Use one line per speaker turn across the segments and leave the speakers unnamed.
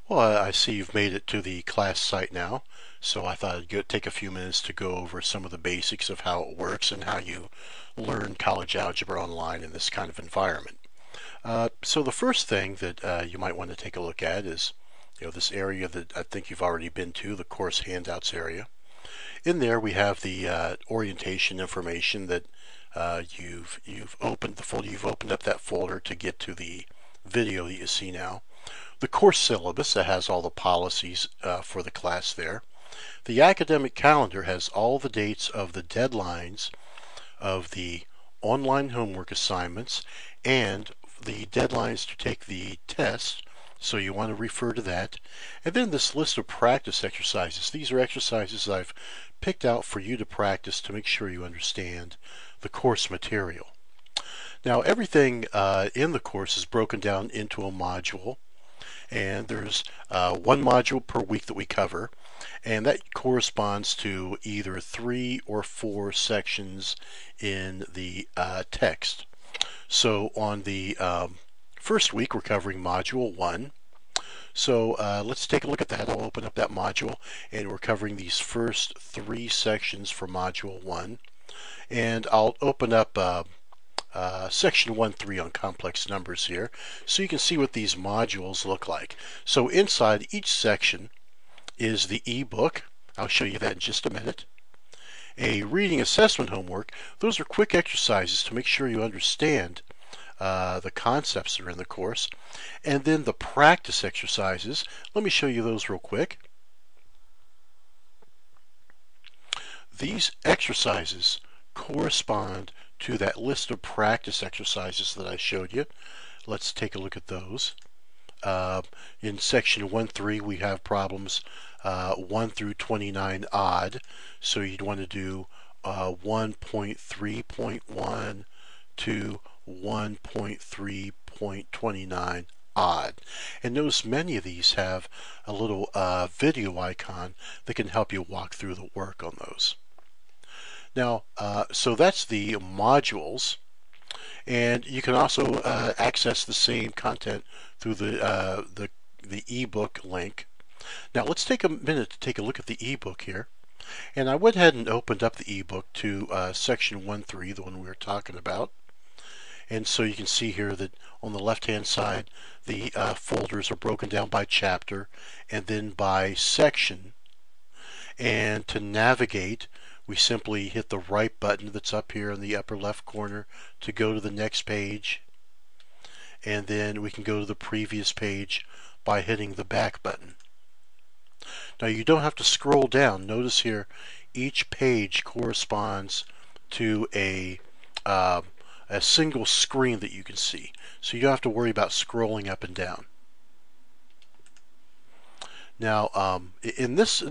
Well, I see you've made it to the class site now, so I thought I'd take a few minutes to go over some of the basics of how it works and how you learn college algebra online in this kind of environment. So the first thing that you might want to take a look at is this area that I think you've already been to, the course handouts area. In there we have the orientation information that you've opened the folder. You've opened up that folder to get to the video that you see now. The course syllabus that has all the policies for the class there. The academic calendar has all the dates of the deadlines of the online homework assignments and the deadlines to take the test, so you want to refer to that. And then this list of practice exercises. These are exercises I've picked out for you to practice to make sure you understand the course material. Now everything in the course is broken down into a module, and there's one module per week that we cover, and that corresponds to either 3 or 4 sections in the text. So on the first week we're covering module 1. So let's take a look at that. I'll open up that module, and we're covering these first 3 sections for module 1. And I'll open up section 1.3 on complex numbers here, so you can see what these modules look like. So inside each section is the ebook. I'll show you that in just a minute. A reading assessment homework. Those are quick exercises to make sure you understand the concepts that are in the course. And then the practice exercises. Let me show you those real quick. These exercises correspond to that list of practice exercises that I showed you. Let's take a look at those. In section 1.3 we have problems 1 through 29 odd, so you'd want to do 1.3.1 to 1.3.29 odd. And notice many of these have a little video icon that can help you walk through the work on those. Now, so that's the modules, and you can also access the same content through the ebook link. Now, let's take a minute to take a look at the ebook here. And I went ahead and opened up the ebook to section 1.3, the one we were talking about. And so you can see here that on the left-hand side, the folders are broken down by chapter and then by section. And to navigate, we simply hit the right button that's up here in the upper left corner to go to the next page, and then we can go to the previous page by hitting the back button. Now you don't have to scroll down. Notice here each page corresponds to a single screen that you can see, so you don't have to worry about scrolling up and down. Now, in this,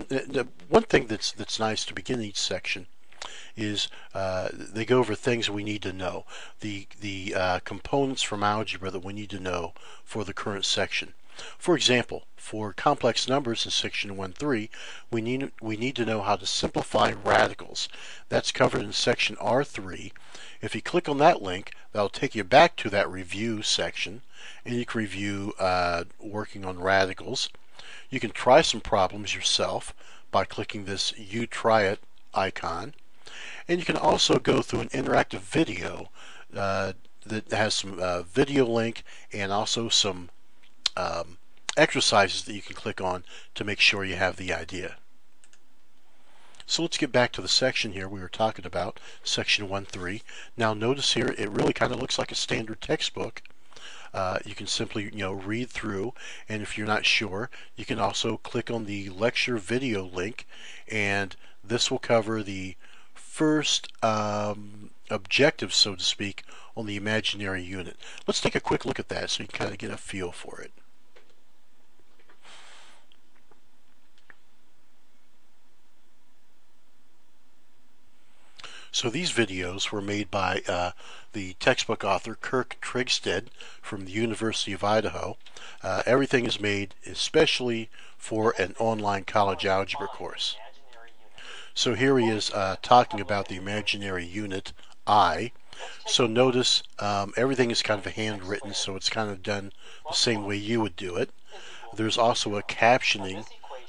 one thing that's nice to begin each section is they go over things we need to know, the components from algebra that we need to know for the current section. For example, for complex numbers in section 1.3, we need to know how to simplify radicals. That's covered in section R3. If you click on that link, that'll take you back to that review section, and you can review working on radicals. You can try some problems yourself by clicking this You Try It icon. And you can also go through an interactive video that has some video link and also some exercises that you can click on to make sure you have the idea. So let's get back to the section here we were talking about, section 1.3. Now notice here it really kind of looks like a standard textbook. You can simply read through, and if you're not sure, you can also click on the lecture video link, and this will cover the first objective, so to speak, on the imaginary unit. Let's take a quick look at that so you can kind of get a feel for it. So these videos were made by the textbook author Kirk Trigstead from the University of Idaho. Everything is made especially for an online college algebra course. So here he is talking about the imaginary unit I. So notice everything is kind of handwritten, so it's kind of done the same way you would do it. There's also a captioning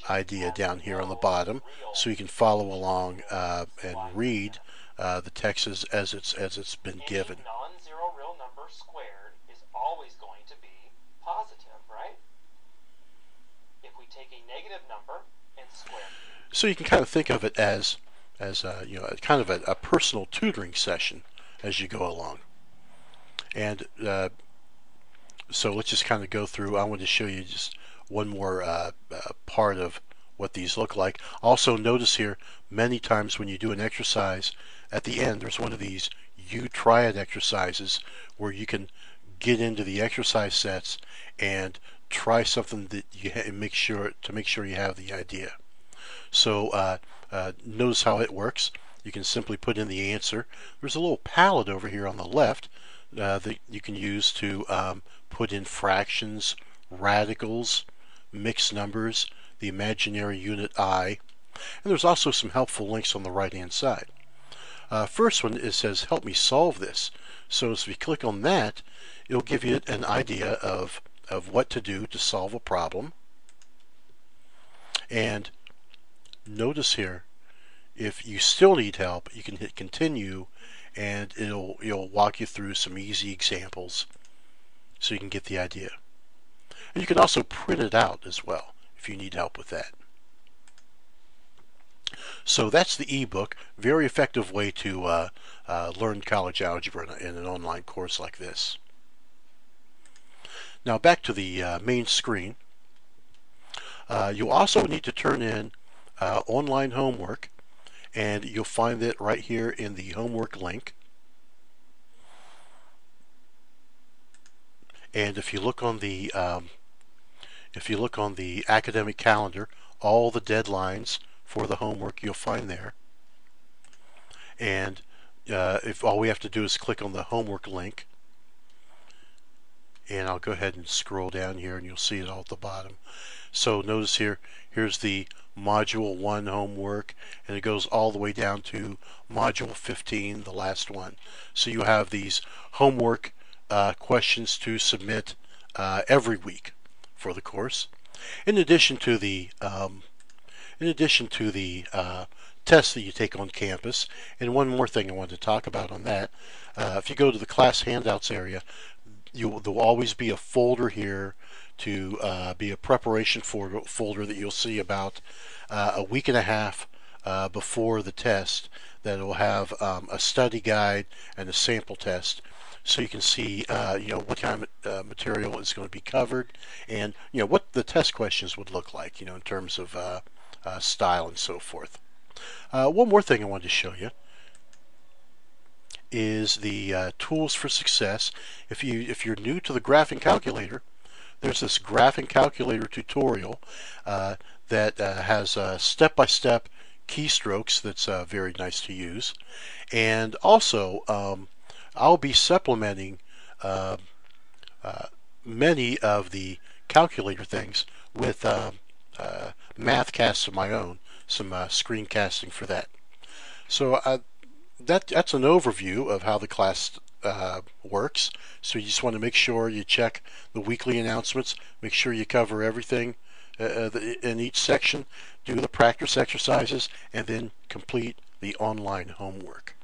idea down here on the bottom, so you can follow along and read the text as it's been given.
Any non-zero real number squared is always going to be positive, right? If we take a negative number and square.
So you can kind of think of it as kind of a personal tutoring session as you go along. And so let's just kind of go through. I want to show you just one more part of what these look like. Also notice here, many times when you do an exercise, at the end there's one of these U triad exercises where you can get into the exercise sets and try something that you make sure you have the idea. So notice how it works. You can simply put in the answer. There's a little palette over here on the left that you can use to put in fractions, radicals, mixed numbers, the imaginary unit I, and there's also some helpful links on the right hand side. First one, it says help me solve this. So as we click on that, it'll give you an idea of what to do to solve a problem. And notice here, if you still need help, you can hit continue and it'll walk you through some easy examples so you can get the idea. And you can also print it out as well if you need help with that. So that's the ebook. Very effective way to learn college algebra in an online course like this. Now back to the main screen. You'll also need to turn in online homework, and you'll find it right here in the homework link. And if you look on the academic calendar, all the deadlines for the homework you'll find there. And if all we have to do is click on the homework link, and I'll go ahead and scroll down here and you'll see it all at the bottom. So notice here, here's the module 1 homework, and it goes all the way down to module 15, the last one. So you have these homework questions to submit every week for the course, in addition to the tests that you take on campus. And one more thing I wanted to talk about on that, if you go to the class handouts area, there'll always be a folder here to be a preparation folder that you'll see about a week and a half before the test, that will have a study guide and a sample test, so you can see what kind of material is going to be covered, and what the test questions would look like, in terms of style and so forth. One more thing I wanted to show you is the tools for success. If you're new to the graphing calculator, there's this graphing calculator tutorial that has step-by-step keystrokes that's very nice to use. And also I'll be supplementing many of the calculator things with math casts of my own, some screencasting for that. So that's an overview of how the class works. So you just want to make sure you check the weekly announcements, make sure you cover everything in each section, do the practice exercises, and then complete the online homework.